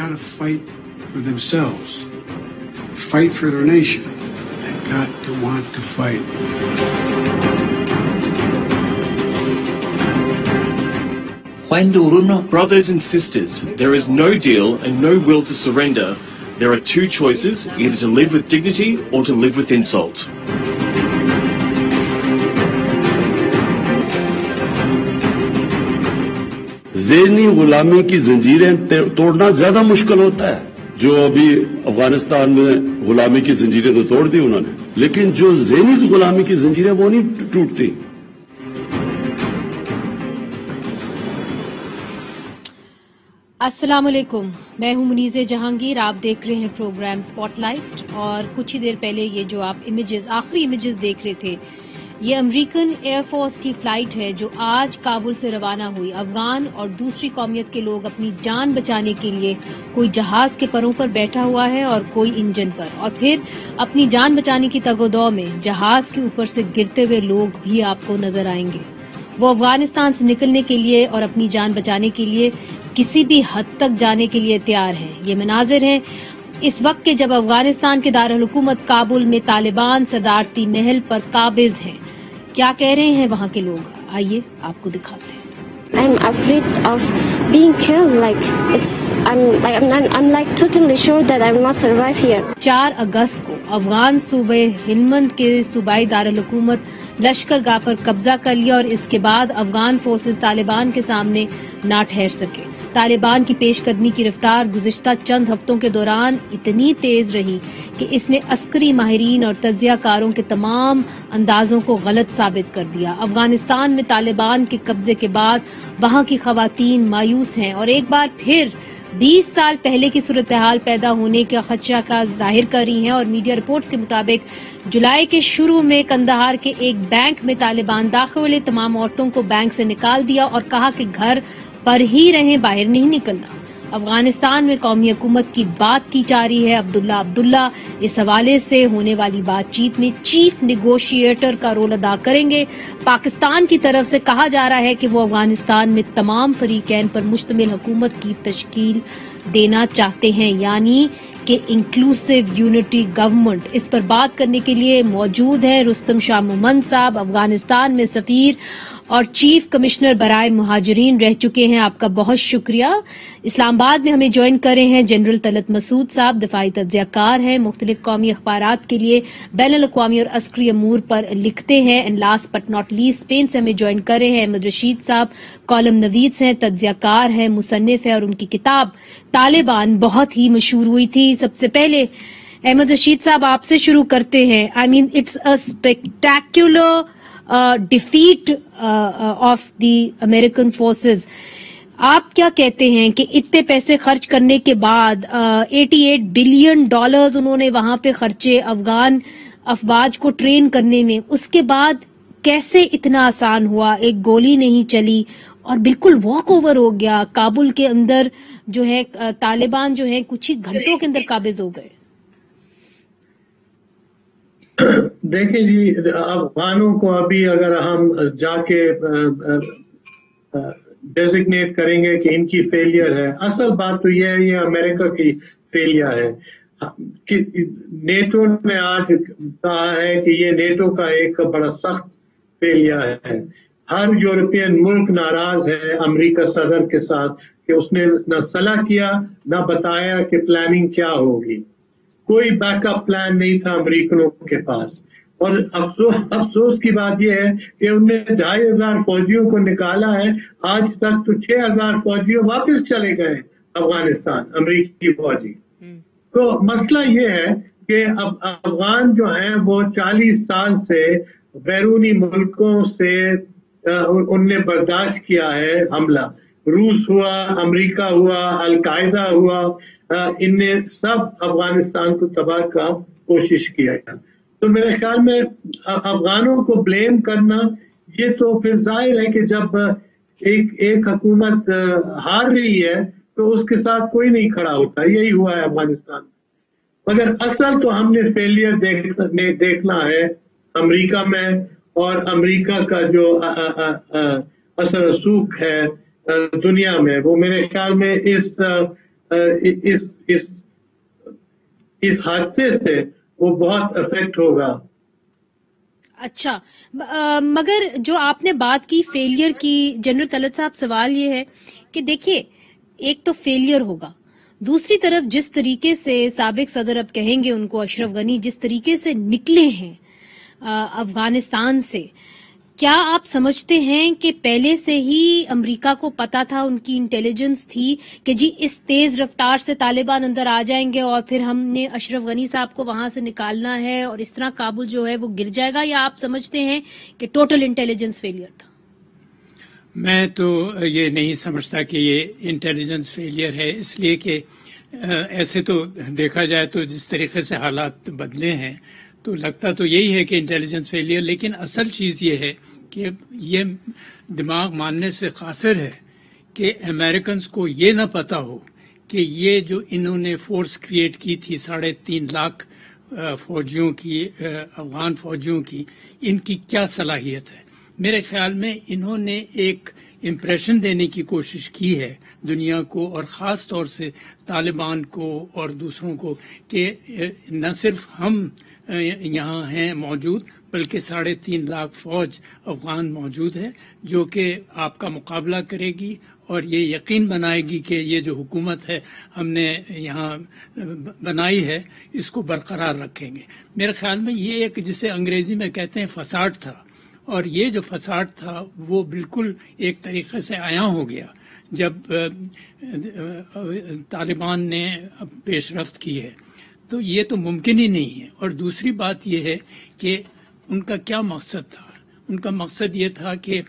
got to fight for themselves, fight for their nation, but they got to want to fight. Brothers and sisters, there is no deal and no will to surrender. There are two choices, either to live with dignity or to live with insult. ذہنی غلامی کی زنجیریں توڑنا زیادہ مشکل ہوتا ہے. جو ابھی افغانستان میں غلامی کی زنجیریں تو توڑ دی انہوں نے, لیکن جو ذہنی غلامی کی زنجیریں وہ نہیں ٹوٹتی. السلام علیکم, میں ہوں منیزہ جہانگیر. آپ دیکھ رہے ہیں پروگرام سپاٹ لائٹ, اور کچھ ہی دیر پہلے یہ جو آپ آخری امیجز دیکھ رہے تھے, یہ امریکن ایئر فورس کی فلائٹ ہے جو آج کابل سے روانہ ہوئی. افغان اور دوسری قومیت کے لوگ اپنی جان بچانے کے لیے کوئی جہاز کے پروں پر بیٹھا ہوا ہے اور کوئی انجن پر, اور پھر اپنی جان بچانے کی تگ و دو میں جہاز کے اوپر سے گرتے ہوئے لوگ بھی آپ کو نظر آئیں گے. وہ افغانستان سے نکلنے کے لیے اور اپنی جان بچانے کے لیے کسی بھی حد تک جانے کے لیے تیار ہیں. یہ مناظر ہیں اس وقت کے جب افغانستان کے دارالحکومت کابل میں طالبان صدارتی محل پر قابض ہیں. کیا کہہ رہے ہیں وہاں کے لوگ, آئیے آپ کو دکھاتے ہیں. I'm afraid of being killed. I'm totally sure that I will not survive here. 4 اگست کو افغان صوبے ہلمند کے صوبائی دارالحکومت لشکرگاہ پر قبضہ کر لیا, اور اس کے بعد افغان فورسز طالبان کے سامنے نہ ٹھہر سکے. طالبان کی پیش قدمی کی رفتار گزشتہ چند ہفتوں کے دوران اتنی تیز رہی کہ اس نے عسکری ماہرین اور تجزیہ کاروں کے تمام اندازوں کو غلط ثابت کر دیا. افغانستان میں طالبان کے قبضے کے بعد وہاں کی خواتین مایوس ہیں اور ایک بار پھر 20 سال پہلے کی صورتحال پیدا ہونے کا خدشہ کا ظاہر کر رہی ہیں. اور میڈیا رپورٹس کے مطابق جولائی کے شروع میں قندھار کے ایک بینک میں طالبان داخل ہوئے, تمام عورتوں کو بینک سے نکال دیا اور کہا کہ گھر پر ہی رہیں, باہر نہیں نکلنا. افغانستان میں قومی حکومت کی بات کی جا رہی ہے. عبداللہ اس حوالے سے ہونے والی بات چیت میں چیف نیگوشیٹر کا رول ادا کریں گے. پاکستان کی طرف سے کہا جا رہا ہے کہ وہ افغانستان میں تمام فریقین پر مشتمل حکومت کی تشکیل دینا چاہتے ہیں, یعنی کہ انکلوسیو یونٹی گورنمنٹ. اس پر بات کرنے کے لیے موجود ہیں رستم شاہ مومند صاحب, افغانستان میں سفیر اور چیف کمشنر برائے مہاجرین رہ چکے ہیں. آپ کا بہت شکریہ. اسلام آباد میں ہمیں جوائن کر رہے ہیں جنرل طلعت مسعود صاحب, دفاعی تجزیہ کار ہیں, مختلف قومی اخبارات کے لیے بین الاقوامی اور عسکری امور پر لکھتے ہیں. And last but not least Spain سے ہمیں جوائن کر رہے ہیں احمد رشید صاحب, کالم نویس ہیں, تجزیہ کار ہیں, مصنف ہیں, اور ان کی کتاب طالبان بہت ہی مشہور ہوئی تھی. سب سے پہلے احمد رشید صاحب آپ سے شروع کرتے ہیں. I mean it's a spectacular defeat of the American forces. آپ کیا کہتے ہیں کہ اتنے پیسے خرچ کرنے کے بعد $88 بلین انہوں نے وہاں پہ خرچے افغان افواج کو ٹرین کرنے میں, اس کے بعد کیسے اتنا آسان ہوا, ایک گولی نہیں چلی اور بالکل واک اوور ہو گیا, کابل کے اندر جو ہے طالبان جو ہے کچھ ہی گھنٹوں کے اندر قابض ہو گئے. دیکھیں جی, افغانوں کو ابھی اگر ہم جا کے ڈیزگنیٹ کریں گے کہ ان کی فیلئر ہے, اصل بات تو یہ ہے یہ امریکہ کی فیلئر ہے. نیٹو نے آج کہا ہے کہ یہ نیٹو کا ایک بڑا سخت فیلئر ہے. ہر یورپین ملک ناراض ہے امریکہ صدر کے ساتھ کہ اس نے نہ صلاح کیا نہ بتایا کہ پلاننگ کیا ہوگی. کوئی بیک اپ پلان نہیں تھا امریکنوں کے پاس. اور افسوس کی بات یہ ہے کہ انہوں نے 2500 فوجیوں کو نکالا ہے, آج تک تو 6000 فوجیوں واپس چلے گئے افغانستان, امریکی فوجی. تو مسئلہ یہ ہے کہ اب افغان جو ہیں وہ 40 سال سے بیرونی ملکوں سے ان نے برداشت کیا ہے حملہ. روس ہوا, امریکہ ہوا, القاعدہ ہوا, ان نے سب افغانستان کو تباہ کا کوشش کیا. تو میرے خیال میں افغانوں کو بلیم کرنا یہ تو پھر ظاہر ہے کہ جب ایک حکومت ہار رہی ہے تو اس کے ساتھ کوئی نہیں کھڑا ہوتا. یہی ہوا ہے افغانستان. مگر اصل تو ہم نے فیلئر دیکھنا ہے امریکہ میں, اور امریکہ کا جو اثر رسوخ ہے دنیا میں, وہ میرے خیال میں اس اس حادثے سے وہ بہت افیکٹ ہوگا. اچھا، مگر جو آپ نے بات کی فیلئر کی، جنرل طلعت صاحب، سوال یہ ہے کہ دیکھیے ایک تو فیلئر ہوگا، دوسری طرف جس طریقے سے سابق صدر، اب کہیں گے ان کو اشرف غنی، جس طریقے سے نکلے ہیں افغانستان سے، کیا آپ سمجھتے ہیں کہ پہلے سے ہی امریکہ کو پتا تھا، ان کی انٹیلیجنس تھی کہ جی اس تیز رفتار سے طالبان اندر آ جائیں گے اور پھر ہم نے اشرف غنی صاحب کو وہاں سے نکالنا ہے اور اس طرح کابل جو ہے وہ گر جائے گا، یا آپ سمجھتے ہیں کہ ٹوٹل انٹیلیجنس فیلئر تھا؟ میں تو یہ نہیں سمجھتا کہ یہ انٹیلیجنس فیلئر ہے، اس لیے کہ ایسے تو دیکھا جائے تو جس طریقے سے حالات بدلے ہیں تو لگتا تو یہی ہے کہ انٹیلیجنس فیلئر، لیکن اصل چیز یہ ہے کہ یہ دماغ ماننے سے قاصر ہے کہ امریکنز کو یہ نہ پتا ہو کہ یہ جو انہوں نے فورس کریٹ کی تھی 3.5 لاکھ فوجیوں کی، افغان فوجیوں کی، ان کی کیا صلاحیت ہے. میرے خیال میں انہوں نے ایک امپریشن دینے کی کوشش کی ہے دنیا کو، اور خاص طور سے طالبان کو اور دوسروں کو، کہ نہ صرف ہم یہاں ہیں موجود بلکہ 3.5 لاکھ فوج افغان موجود ہے جو کہ آپ کا مقابلہ کرے گی اور یہ یقین بنائے گی کہ یہ جو حکومت ہے ہم نے یہاں بنائی ہے اس کو برقرار رکھیں گے. میرے خیال میں یہ ایک جسے انگریزی میں کہتے ہیں فساد تھا، اور یہ جو فساد تھا وہ بالکل ایک طریقے سے عیاں ہو گیا جب طالبان نے پیش رفت کی ہے. تو یہ تو ممکن ہی نہیں ہے. اور دوسری بات یہ ہے کہ ان کا کیا مقصد تھا. ان کا مقصد یہ تھا کہ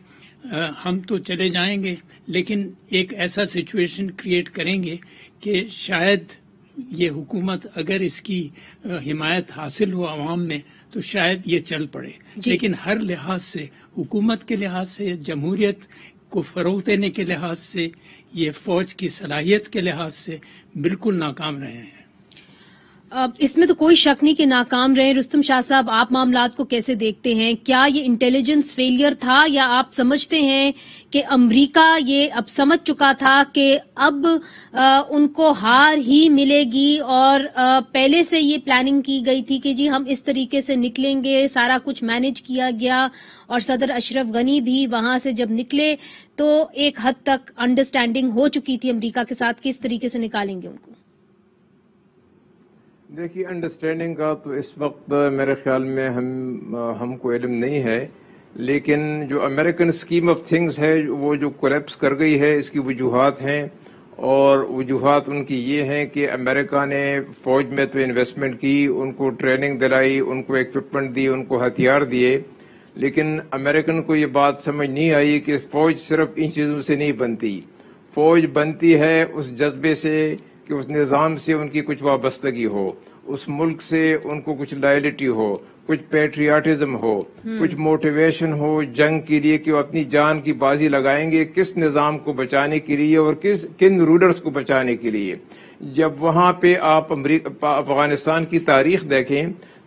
ہم تو چلے جائیں گے لیکن ایک ایسا سچویشن کریٹ کریں گے کہ شاید یہ حکومت اگر اس کی حمایت حاصل ہو عوام میں تو شاید یہ چل پڑے. لیکن ہر لحاظ سے، حکومت کے لحاظ سے، جمہوریت کو فروغ دینے کے لحاظ سے، یہ فوج کی صلاحیت کے لحاظ سے بالکل ناکام رہے ہیں. اس میں تو کوئی شک نہیں کہ ناکام رہے. رستم شاہ صاحب، آپ معاملات کو کیسے دیکھتے ہیں؟ کیا یہ انٹیلیجنس فیلئر تھا، یا آپ سمجھتے ہیں کہ امریکہ یہ اب سمجھ چکا تھا کہ اب ان کو ہار ہی ملے گی، اور پہلے سے یہ پلاننگ کی گئی تھی کہ جی ہم اس طریقے سے نکلیں گے، سارا کچھ مینج کیا گیا، اور صدر اشرف غنی بھی وہاں سے جب نکلے تو ایک حد تک انڈرسٹینڈنگ ہو چکی تھی امریکہ کے ساتھ کس طریقے سے نکالیں گے ان کو؟ دیکھیے، انڈرسٹینڈنگ کا تو اس وقت میرے خیال میں ہم کو علم نہیں ہے، لیکن جو امریکن اسکیم آف تھنگز ہے وہ جو کولیپس کر گئی ہے، اس کی وجوہات ہیں، اور وجوہات ان کی یہ ہیں کہ امریکہ نے فوج میں تو انویسٹمنٹ کی، ان کو ٹریننگ دلائی، ان کو ایکوپمنٹ دی، ان کو ہتھیار دیے، لیکن امریکن کو یہ بات سمجھ نہیں آئی کہ فوج صرف ان چیزوں سے نہیں بنتی. فوج بنتی ہے اس جذبے سے کہ اس نظام سے ان کی کچھ وابستگی ہو، اس ملک سے ان کو کچھ لائلٹی ہو، کچھ پیٹریاٹزم ہو، کچھ موٹیویشن ہو جنگ کے لیے کہ وہ اپنی جان کی بازی لگائیں گے کس نظام کو بچانے کے لیے اور کن رولرز کو بچانے کے لیے. جب وہاں پہ آپ افغانستان کی تاریخ دیکھیں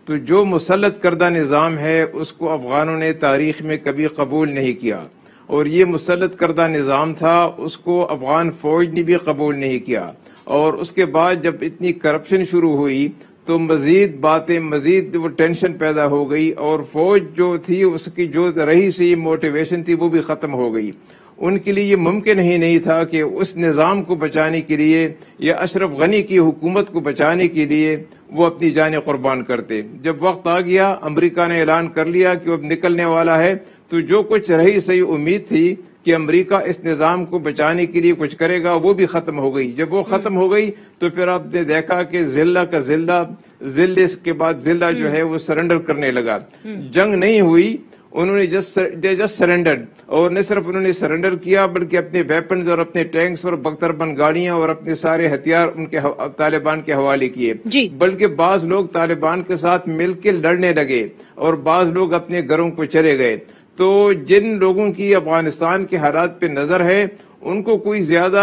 تو جو مسلط کردہ نظام ہے اس کو افغانوں نے تاریخ میں کبھی قبول نہیں کیا، اور یہ مسلط کردہ نظام تھا اس کو افغان فوج نے بھی قبول نہیں کیا. اور اس کے بعد جب اتنی کرپشن شروع ہوئی تو مزید وہ ٹینشن پیدا ہو گئی، اور فوج جو تھی اس کی جو رہی سی موٹیویشن تھی وہ بھی ختم ہو گئی. ان کے لیے یہ ممکن ہی نہیں تھا کہ اس نظام کو بچانے کے لیے یا اشرف غنی کی حکومت کو بچانے کے لیے وہ اپنی جانیں قربان کرتے. جب وقت آ گیا، امریکہ نے اعلان کر لیا کہ وہ اب نکلنے والا ہے، تو جو کچھ رہی صحیح امید تھی کہ امریکہ اس نظام کو بچانے کے لیے کچھ کرے گا وہ بھی ختم ہو گئی. جب وہ ختم ہو گئی تو پھر آپ نے دیکھا کہ ضلع کا ضلع کے بعد ضلع جو ہے وہ سرنڈر کرنے لگا. جنگ نہیں ہوئی، انہوں نے جسٹ سرنڈرڈ، اور نہ صرف انہوں نے سرنڈر کیا بلکہ اپنے ویپنز اور اپنے ٹینکس اور بختربند گاڑیاں اور اپنے سارے ہتھیار ان کے طالبان کے حوالے کیے. بلکہ بعض لوگ طالبان کے ساتھ مل کے لڑنے لگے اور بعض لوگ اپنے گھروں کو چلے گئے. تو جن لوگوں کی افغانستان کے حالات پہ نظر ہے ان کو کوئی زیادہ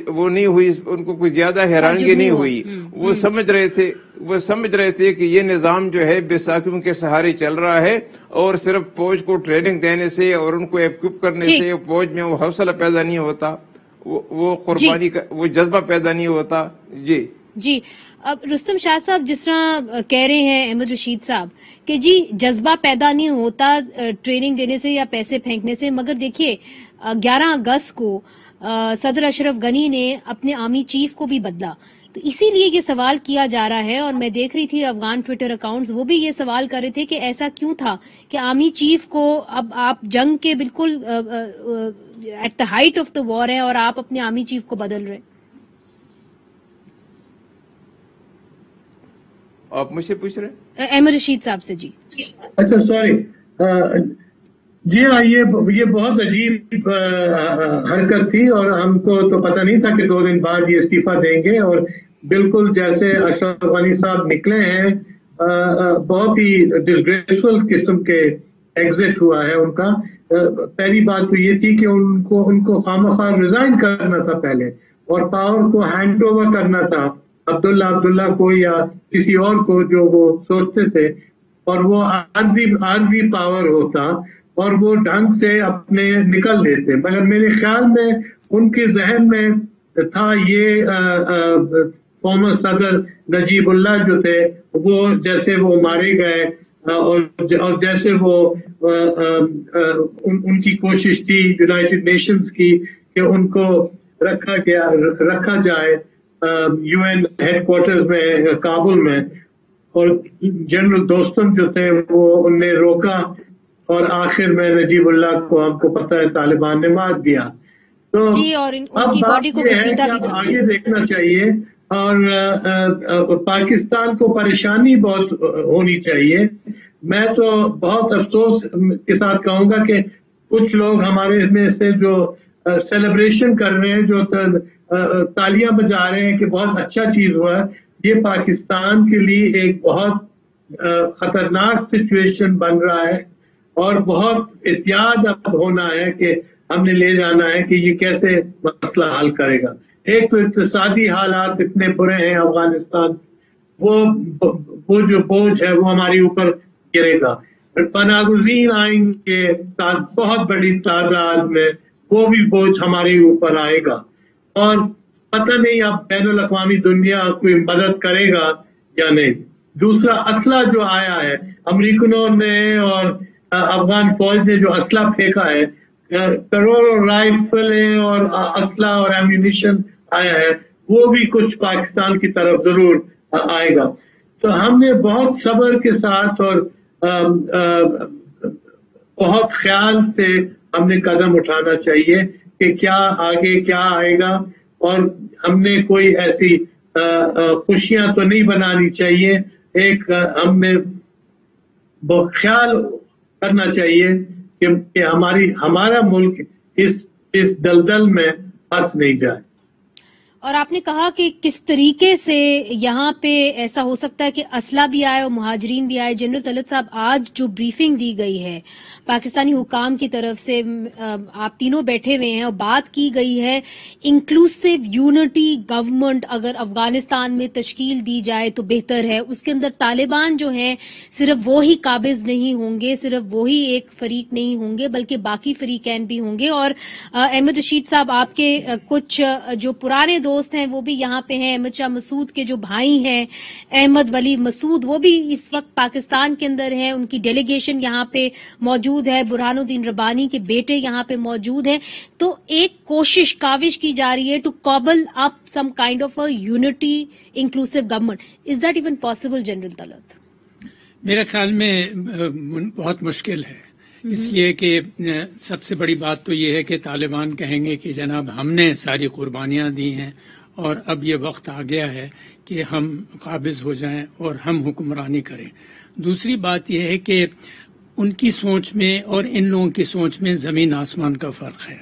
وہ نہیں ہوئی، ان کو کوئی زیادہ حیرانگی نہیں ہوئی. وہ سمجھ رہے تھے کہ یہ نظام جو ہے بیساکھیوں کے سہارے چل رہا ہے، اور صرف فوج کو ٹریننگ دینے سے اور ان کو ایکوپ کرنے سے فوج میں وہ حوصلہ پیدا نہیں ہوتا. وہ قربانی کا وہ جذبہ پیدا نہیں ہوتا. جی اب رستم شاہ صاحب جس طرح کہہ رہے ہیں احمد رشید صاحب کہ جی جذبہ پیدا نہیں ہوتا ٹریننگ دینے سے یا پیسے پھینکنے سے، مگر دیکھیے 11 اگست کو صدر اشرف غنی نے اپنے آرمی چیف کو بھی بدلا، تو اسی لیے یہ سوال کیا جا رہا ہے. اور میں دیکھ رہی تھی افغان ٹویٹر اکاؤنٹس وہ بھی یہ سوال کر رہے تھے کہ ایسا کیوں تھا کہ آرمی چیف کو اب آپ جنگ کے بالکل at the height of the war ہیں اور آپ اپنے آرمی چیف کو بدل رہے. آپ مجھ سے پوچھ رہے ہیں احمد رشید صاحب سے. جی اچھا سوری. جی ہاں یہ بہت عجیب حرکت تھی اور ہم کو تو پتہ نہیں تھا کہ 2 دن بعد یہ استعفیٰ دیں گے. اور بالکل جیسے اشرف غنی صاحب نکلے ہیں بہت ہی ڈسگریسفل قسم کے ایگزٹ ہوا ہے ان کا. پہلی بات تو یہ تھی کہ ان کو خامخواہ ریزائن کرنا تھا پہلے اور پاور کو ہینڈ اوور کرنا تھا عبداللہ کو یا کسی اور کو جو وہ سوچتے تھے، اور وہ عارضی پاور ہوتا اور وہ ڈھنگ سے اپنے نکل دیتے. مگر میرے خیال میں ان کے ذہن میں تھا یہ فارمر صدر نجیب اللہ جو تھے وہ جیسے وہ مارے گئے اور جیسے وہ ان کی کوشش تھی یونائٹڈ نیشنز کی کہ ان کو رکھا جائے یو این ہیڈ کوارٹرز میں کابل میں، اور جنرل دوستم جو تھے وہ ان نے روکا اور آخر میں نجیب اللہ کو ہم کو پتہ ہے طالبان نے مار دیا. تو اب بات یہ ہے کہ اب آگے دیکھنا چاہیے اور پاکستان کو پریشانی بہت ہونی چاہیے. میں تو بہت افسوس کے ساتھ کہوں گا کہ کچھ لوگ ہمارے میں سے جو سیلیبریشن کر رہے ہیں، جو تالیاں بجا رہے ہیں کہ بہت اچھا چیز ہوا ہے، یہ پاکستان کے لیے ایک بہت خطرناک سچویشن بن رہا ہے اور بہت احتیاط اب ہونا ہے کہ ہم نے لے جانا ہے کہ یہ کیسے مسئلہ حل کرے گا. ایک تو اقتصادی حالات اتنے برے ہیں افغانستان، وہ جو بوجھ ہے وہ ہمارے اوپر گرے گا. پناہ گزین آئیں گے بہت بڑی تعداد میں، وہ بھی بوجھ ہمارے اوپر آئے گا اور پتہ نہیں اب بین الاقوامی دنیا کوئی مدد کرے گا یا نہیں. دوسرا اسلحہ جو آیا ہے امریکنوں نے اور افغان فوج نے جو اسلحہ پھینکا ہے، کروڑوں رائفلیں اور اسلحہ اور ایمونیشن آیا ہے، وہ بھی کچھ پاکستان کی طرف ضرور آئے گا. تو ہم نے بہت صبر کے ساتھ اور بہت خیال سے ہم نے قدم اٹھانا چاہیے کہ کیا آگے کیا آئے گا، اور ہم نے کوئی ایسی خوشیاں تو نہیں بنانی چاہیے. ایک ہم نے خیال کرنا چاہیے کہ ہمارا ملک اس دلدل میں پھنس نہیں جائے. اور آپ نے کہا کہ کس طریقے سے یہاں پہ ایسا ہو سکتا ہے کہ اسلحہ بھی آئے اور مہاجرین بھی آئے. جنرل طلعت صاحب آج جو بریفنگ دی گئی ہے پاکستانی حکام کی طرف سے، آپ تینوں بیٹھے ہوئے ہیں اور بات کی گئی ہے انکلوسو یونٹی گورنمنٹ اگر افغانستان میں تشکیل دی جائے تو بہتر ہے. اس کے اندر طالبان جو ہیں صرف وہی قابض نہیں ہوں گے، صرف وہی ایک فریق نہیں ہوں گے بلکہ باقی فریقین بھی ہوں گے. اور احمد رشید صاحب آپ کے کچھ جو پرانے دوست ہیں وہ بھی یہاں پہ ہیں، احمد شاہ مسعود کے جو بھائی ہیں احمد ولی مسعود وہ بھی اس وقت پاکستان کے اندر ہیں، ان کی ڈیلیگیشن یہاں پہ موجود ہے، برہان الدین ربانی کے بیٹے یہاں پہ موجود ہیں. تو ایک کاوش کی جا رہی ہے to couple up some kind of a unity inclusive government. Is that even possible general Talat? میرے خیال میں بہت مشکل ہے، اس لیے کہ سب سے بڑی بات تو یہ ہے کہ طالبان کہیں گے کہ جناب ہم نے ساری قربانیاں دی ہیں اور اب یہ وقت آ گیا ہے کہ ہم قابض ہو جائیں اور ہم حکمرانی کریں. دوسری بات یہ ہے کہ ان کی سوچ میں اور ان لوگوں کی سوچ میں زمین آسمان کا فرق ہے.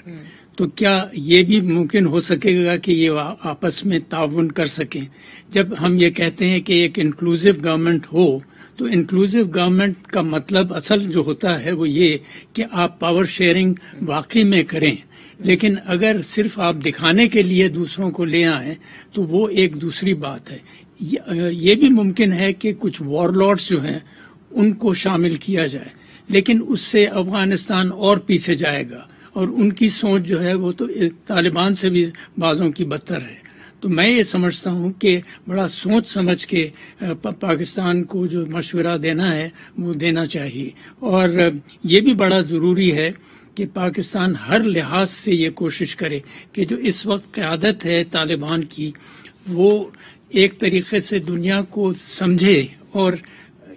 تو کیا یہ بھی ممکن ہو سکے گا کہ یہ آپس میں تعاون کر سکیں؟ جب ہم یہ کہتے ہیں کہ ایک انکلوسو گورنمنٹ ہو تو انکلوسو گورنمنٹ کا مطلب اصل جو ہوتا ہے وہ یہ کہ آپ پاور شیئرنگ واقعی میں کریں، لیکن اگر صرف آپ دکھانے کے لیے دوسروں کو لے آئیں تو وہ ایک دوسری بات ہے. یہ بھی ممکن ہے کہ کچھ وار لارڈز جو ہیں ان کو شامل کیا جائے، لیکن اس سے افغانستان اور پیچھے جائے گا اور ان کی سوچ جو ہے وہ تو طالبان سے بھی بعضوں کی بدتر ہے. تو میں یہ سمجھتا ہوں کہ بڑا سوچ سمجھ کے پاکستان کو جو مشورہ دینا ہے وہ دینا چاہیے. اور یہ بھی بڑا ضروری ہے کہ پاکستان ہر لحاظ سے یہ کوشش کرے کہ جو اس وقت قیادت ہے طالبان کی وہ ایک طریقے سے دنیا کو سمجھے اور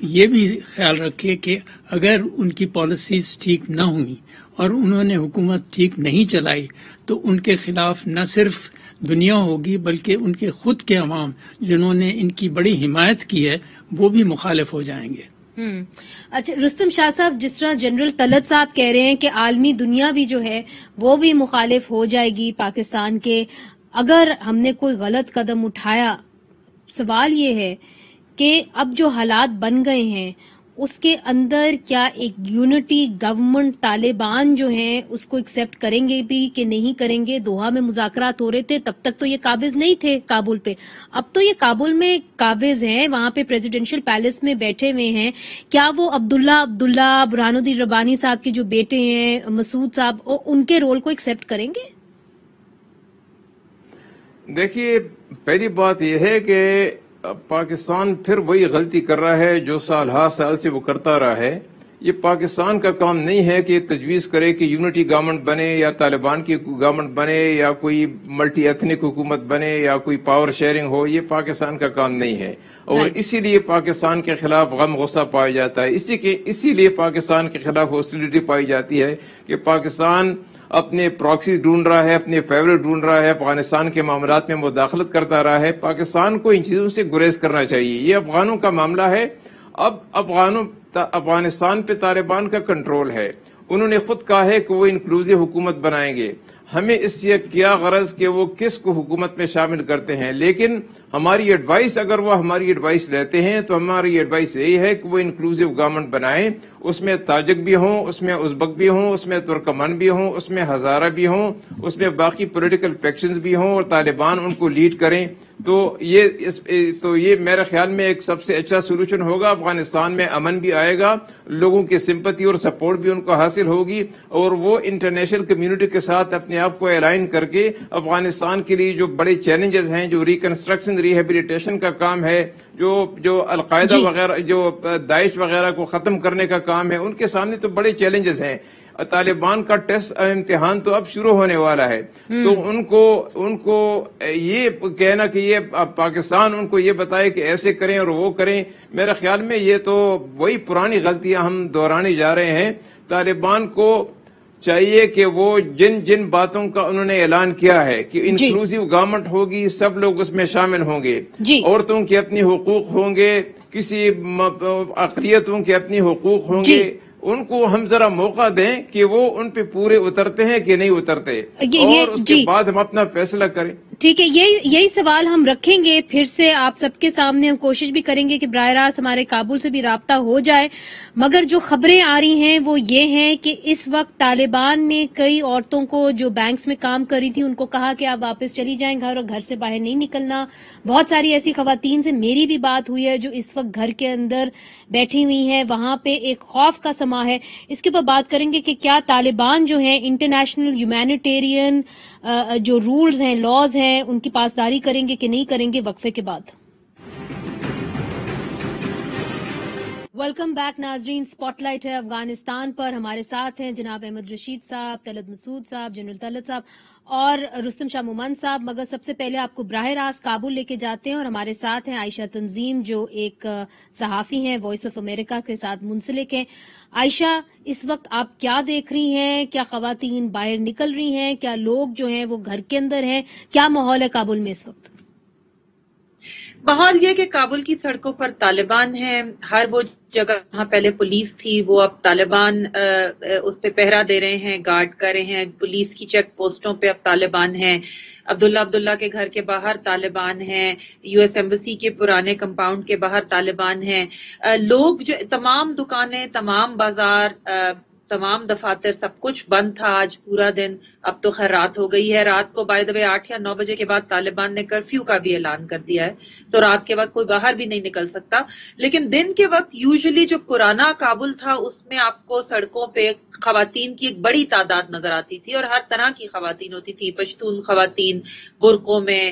یہ بھی خیال رکھے کہ اگر ان کی پالیسیز ٹھیک نہ ہوئی اور انہوں نے حکومت ٹھیک نہیں چلائی تو ان کے خلاف نہ صرف دنیا ہوگی بلکہ ان کے خود کے عوام جنہوں نے ان کی بڑی حمایت کی ہے وہ بھی مخالف ہو جائیں گے. اچھا رستم شاہ صاحب، جس طرح جنرل طلعت صاحب کہہ رہے ہیں کہ عالمی دنیا بھی جو ہے وہ بھی مخالف ہو جائے گی پاکستان کے اگر ہم نے کوئی غلط قدم اٹھایا. سوال یہ ہے کہ اب جو حالات بن گئے ہیں اس کے اندر کیا ایک یونٹی گورنمنٹ طالبان جو ہیں اس کو ایکسپٹ کریں گے بھی کہ نہیں کریں گے؟ دوحہ میں مذاکرات ہو رہے تھے، تب تک تو یہ قابض نہیں تھے کابل پہ، اب تو یہ کابل میں قابض ہیں، وہاں پہ پریزیڈنشل پیلس میں بیٹھے ہوئے ہیں. کیا وہ عبداللہ برہان الدین ربانی صاحب کے جو بیٹے ہیں مسعود صاحب ان کے رول کو ایکسپٹ کریں گے؟ دیکھیے، پہلی بات یہ ہے کہ پاکستان پھر وہی غلطی کر رہا ہے جو سال سے وہ کرتا رہا ہے. یہ پاکستان کا کام نہیں ہے کہ تجویز کرے کہ یونٹی گورنمنٹ بنے یا طالبان کی گورنمنٹ بنے یا کوئی ملٹی ایتھنک حکومت بنے یا کوئی پاور شیئرنگ ہو. یہ پاکستان کا کام نہیں ہے اور اسی لیے پاکستان کے خلاف غم غصہ پایا جاتا ہے. اسی لیے پاکستان کے خلاف ہاسٹیلیٹی پائی جاتی ہے کہ پاکستان اپنے پراکسیز ڈھونڈ رہا ہے، اپنے فیورٹ ڈھونڈ رہا ہے، افغانستان کے معاملات میں مداخلت کرتا رہا ہے. پاکستان کو ان چیزوں سے گریز کرنا چاہیے. یہ افغانوں کا معاملہ ہے. اب افغانستان پہ طالبان کا کنٹرول ہے. انہوں نے خود کہا ہے کہ وہ انکلوزیو حکومت بنائیں گے. ہمیں اس سے کیا غرض کہ وہ کس کو حکومت میں شامل کرتے ہیں، لیکن ہماری ایڈوائس اگر وہ ہماری ایڈوائس لیتے ہیں تو ہماری ایڈوائس یہی ہے کہ وہ انکلوزیو گورنمنٹ بنائیں. اس میں تاجک بھی ہوں، اس میں ازبک بھی ہوں، اس میں ترکمن بھی ہوں، اس میں ہزارہ بھی ہوں، اس میں باقی پولیٹیکل فیکشنز بھی ہوں اور طالبان ان کو لیڈ کریں. تو یہ میرے خیال میں ایک سب سے اچھا سولوشن ہوگا. افغانستان میں امن بھی آئے گا، لوگوں کی سمپتی اور سپورٹ بھی ان کو حاصل ہوگی اور وہ انٹرنیشنل کمیونٹی کے ساتھ اپنے آپ کو الائن کر کے افغانستان کے لیے جو بڑے چیلنجز ہیں، جو ریکنسٹرکشن ریہیبلیٹیشن کا کام ہے، جو القاعدہ وغیرہ، جو داعش وغیرہ کو ختم کرنے کا کام ہے، ان کے سامنے تو بڑے چیلنجز ہیں. طالبان کا ٹیسٹ امتحان تو اب شروع ہونے والا ہے. تو ان کو یہ کہنا کہ یہ پاکستان ان کو یہ بتائے کہ ایسے کریں اور وہ کریں، میرے خیال میں یہ تو وہی پرانی غلطیاں ہم دہرانے جا رہے ہیں. طالبان کو چاہیے کہ وہ جن باتوں کا انہوں نے اعلان کیا ہے کہ انکلوزیو گورنمنٹ ہوگی، سب لوگ اس میں شامل ہوں گے، عورتوں کے اپنے حقوق ہوں گے، کسی اقلیتوں کے اپنے حقوق ہوں گے، ان کو ہم ذرا موقع دیں کہ وہ ان پہ پورے اترتے ہیں کہ نہیں اترتے اور اس کے بعد ہم اپنا فیصلہ کریں. ٹھیک ہے، یہی سوال ہم رکھیں گے پھر سے آپ سب کے سامنے. ہم کوشش بھی کریں گے کہ براہ راست ہمارے کابل سے بھی رابطہ ہو جائے، مگر جو خبریں آ رہی ہیں وہ یہ ہیں کہ اس وقت طالبان نے کئی عورتوں کو جو بینکس میں کام کری تھی ان کو کہا کہ آپ واپس چلی جائیں گھر اور گھر سے باہر نہیں نکلنا. بہت ساری ایسی خواتین سے میری بھی بات ہوئی ہے جو اس وقت گھر کے اندر بیٹھی ہوئی ہیں، وہاں پہ ایک خوف کا سما ہے. اس کے اوپر بات کریں گے کہ کیا طالبان جو ہیں انٹرنیشنل ہیومینیٹیرین جو رولز ہیں، لاز ہیں، ان کی پاسداری کریں گے کہ نہیں کریں گے. وقفے کے بعد ویلکم بیک ناظرین. سپاٹ لائٹ ہے افغانستان پر. ہمارے ساتھ ہیں جناب احمد رشید صاحب، طلعت مسعود صاحب، جنرل طلعت صاحب اور رستم شاہ مومند صاحب. مگر سب سے پہلے آپ کو براہ راست کابل لے کے جاتے ہیں اور ہمارے ساتھ ہیں عائشہ تنظیم جو ایک صحافی ہیں، وائس آف امریکہ کے ساتھ منسلک ہیں. عائشہ، اس وقت آپ کیا دیکھ رہی ہیں؟ کیا خواتین باہر نکل رہی ہیں؟ کیا لوگ جو ہیں وہ گھر کے اندر ہیں؟ کیا ماحول ہے کابل میں اس وقت؟ ماحول یہ کہ کابل کی سڑکوں پر طالبان ہیں. ہر وہ جگہ جہاں پہلے پولیس تھی وہ اب طالبان اس پہ پہرا دے رہے ہیں، گارڈ کر رہے ہیں. پولیس کی چیک پوسٹوں پہ اب طالبان ہیں. عبداللہ کے گھر کے باہر طالبان ہیں. یو ایس ایمبیسی کے پرانے کمپاؤنڈ کے باہر طالبان ہیں. لوگ جو تمام دکانیں، تمام بازار، تمام دفاتر، سب کچھ بند تھا آج پورا دن. اب تو خیر رات ہو گئی ہے. رات کو بائی دا وے 8 یا 9 بجے کے بعد طالبان نے کرفیو کا بھی اعلان کر دیا ہے, تو رات کے وقت کوئی باہر بھی نہیں نکل سکتا. لیکن دن کے وقت یوزلی جو پرانا کابل تھا اس میں آپ کو سڑکوں پہ خواتین کی ایک بڑی تعداد نظر آتی تھی, اور ہر طرح کی خواتین ہوتی تھی. پشتون خواتین برقعوں میں,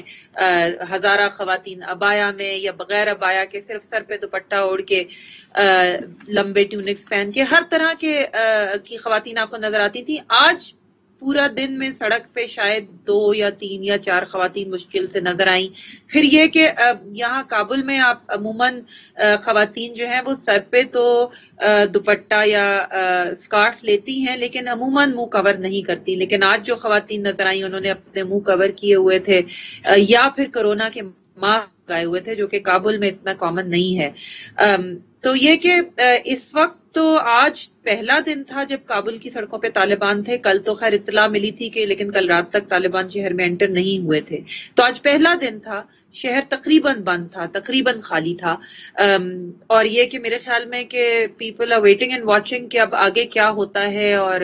ہزارہ خواتین ابایا میں یا بغیر ابایا کے, صرف سر پہ دوپٹہ اوڑھ کے, لمبے ٹیونکس پہن کے, ہر طرح کی خواتین آپ کو نظر آتی تھی. آج پورا دن میں سڑک پہ شاید 2 یا 3 یا 4 خواتین مشکل سے نظر آئیں. پھر یہ کہ یہاں کابل میں آپ عموماً خواتین جو ہیں وہ سر پہ تو دوپٹہ یا اسکارف لیتی ہیں, لیکن عموماً منہ کور نہیں کرتی. لیکن آج جو خواتین نظر آئیں انہوں نے اپنے منہ کور کیے ہوئے تھے یا پھر کورونا کے ماسک لگائے ہوئے تھے, جو کہ کابل میں اتنا کامن نہیں ہے. تو یہ کہ اس وقت تو آج پہلا دن تھا جب کابل کی سڑکوں پہ طالبان تھے. کل تو خیر اطلاع ملی تھی کہ لیکن کل رات تک طالبان شہر میں انٹر نہیں ہوئے تھے. تو آج پہلا دن تھا, شہر تقریباً بند تھا, تقریباً خالی تھا. اور یہ کہ میرے خیال میں کہ people are waiting and watching کہ اب آگے کیا ہوتا ہے اور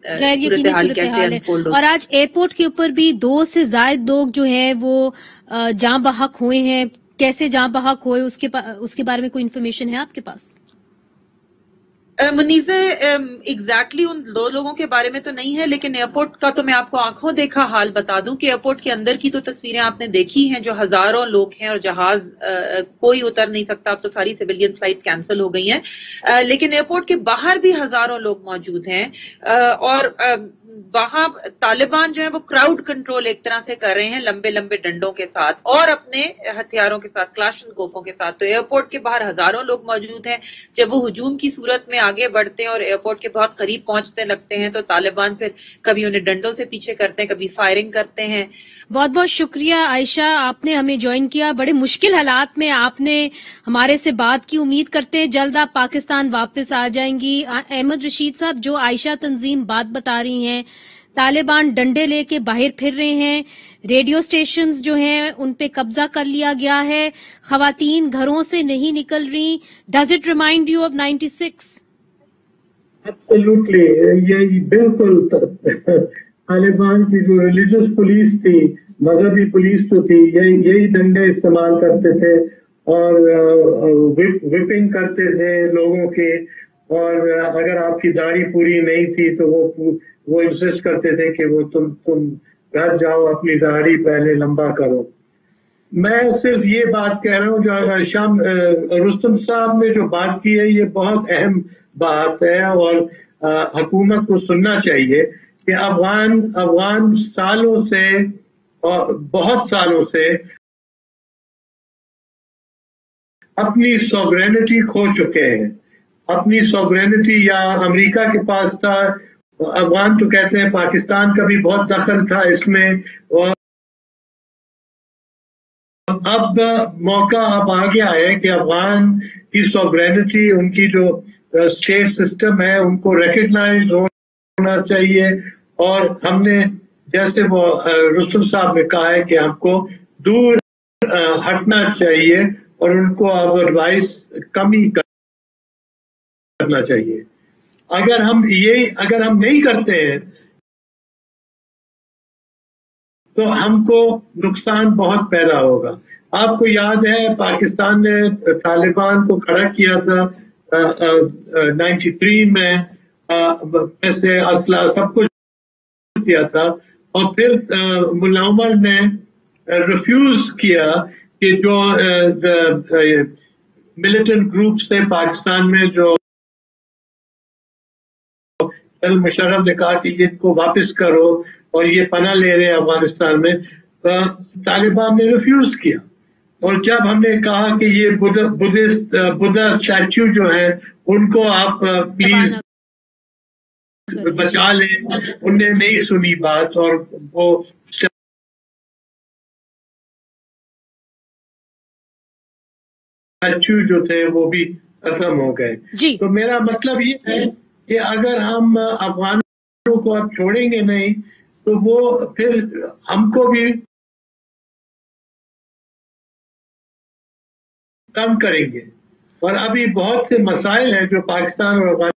غیر یقینی صورتحال ہے. اور آج ایئرپورٹ کے اوپر بھی 2 سے زائد لوگ جو ہیں وہ جاں بحق ہوئے ہیں. کیسے جاں بحق ہوئے اس کے بارے میں کوئی انفارمیشن ہے آپ کے پاس؟ منیزہ ایگزیکٹلی ان 2 لوگوں کے بارے میں تو نہیں ہے, لیکن ایئرپورٹ کا تو میں آپ کو آنکھوں دیکھا حال بتا دوں کہ ایئرپورٹ کے اندر کی تو تصویریں آپ نے دیکھی ہیں, جو ہزاروں لوگ ہیں اور جہاز کوئی اتر نہیں سکتا. اب تو ساری سویلین فلائٹس کینسل ہو گئی ہیں, لیکن ایئرپورٹ کے باہر بھی ہزاروں لوگ موجود ہیں. اور وہاں طالبان جو ہے وہ کراؤڈ کنٹرول ایک طرح سے کر رہے ہیں لمبے لمبے ڈنڈوں کے ساتھ اور اپنے ہتھیاروں کے ساتھ, کلاشن کوفوں کے ساتھ. تو ایئرپورٹ کے باہر ہزاروں لوگ موجود ہیں. جب وہ ہجوم کی صورت میں آگے بڑھتے ہیں اور ایئرپورٹ کے بہت قریب پہنچنے لگتے ہیں تو طالبان پھر کبھی انہیں ڈنڈوں سے پیچھے کرتے ہیں, کبھی فائرنگ کرتے ہیں. بہت بہت شکریہ عائشہ, آپ نے ہمیں جوائن کیا. بڑے مشکل حالات میں آپ نے ہمارے سے بات کی. امید کرتے ہیں جلد آپ پاکستان واپس آ جائیں گی. احمد رشید صاحب, جو عائشہ تنظیم بات بتا رہی ہیں, طالبان ڈنڈے لے کے باہر پھر رہے ہیں, ریڈیو سٹیشنز جو ہیں ان پہ قبضہ کر لیا گیا ہے, خواتین گھروں سے نہیں نکل رہی. Does it remind you of 96؟ Absolutely, یہ بالکل طالبان کی جو ریلیجس پولیس تھی, مذہبی پولیس جو تھی, یہی ڈنڈے استعمال کرتے تھے اور وپنگ کرتے تھے لوگوں کے. اور اگر آپ کی داڑھی پوری نہیں تھی تو وہ انسسٹ کرتے تھے کہ وہ تم گھر جاؤ, اپنی داڑھی پہلے لمبا کرو. میں صرف یہ بات کہہ رہا ہوں جو رستم صاحب نے جو بات کی ہے یہ بہت اہم بات ہے اور حکومت کو سننا چاہیے کہ افغان سالوں سے, بہت سالوں سے اپنی سوورینٹی کھو چکے ہیں. اپنی سوورینٹی یا امریکہ کے پاس تھا, افغان تو کہتے ہیں پاکستان کا بھی بہت دخل تھا اس میں, اور اب موقع اب آ گیا ہے کہ افغان کی سوورینٹی, ان کی جو اسٹیٹ سسٹم ہے ان کو ریکگنائز ہونا چاہیے. اور ہم نے جیسے وہ رستم صاحب نے کہا ہے کہ ہم کو دور ہٹنا چاہیے اور ان کو اب ایڈوائس کم ہی کرنا چاہیے. اگر ہم نہیں کرتے ہیں تو ہم کو نقصان بہت پیدا ہوگا. آپ کو یاد ہے پاکستان نے طالبان کو کھڑا کیا تھا 93 میں, ایسے اسلحہ سب کچھ کیا تھا, اور پھر ملا عمر نے ریفیوز کیا کہ جو ملیٹنٹ گروپ سے پاکستان میں جو مشرف نے کہا کہ یہ کو واپس کرو اور یہ پناہ لے رہے ہیں افغانستان میں, طالبان نے ریفیوز کیا. اور جب ہم نے کہا کہ یہ بدھا اسٹیچو جو ہے ان کو آپ پلیز بچا لیں, ان نے نہیں سنی بات اور وہ اسٹیچو جو تھے وہ بھی ختم ہو گئے. تو میرا مطلب یہ ہے کہ اگر ہم افغانوں کو اب چھوڑیں گے نہیں تو وہ پھر ہم کو بھی کم کریں گے. اور ابھی بہت سے مسائل ہیں جو پاکستان اور افغانستان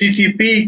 TTP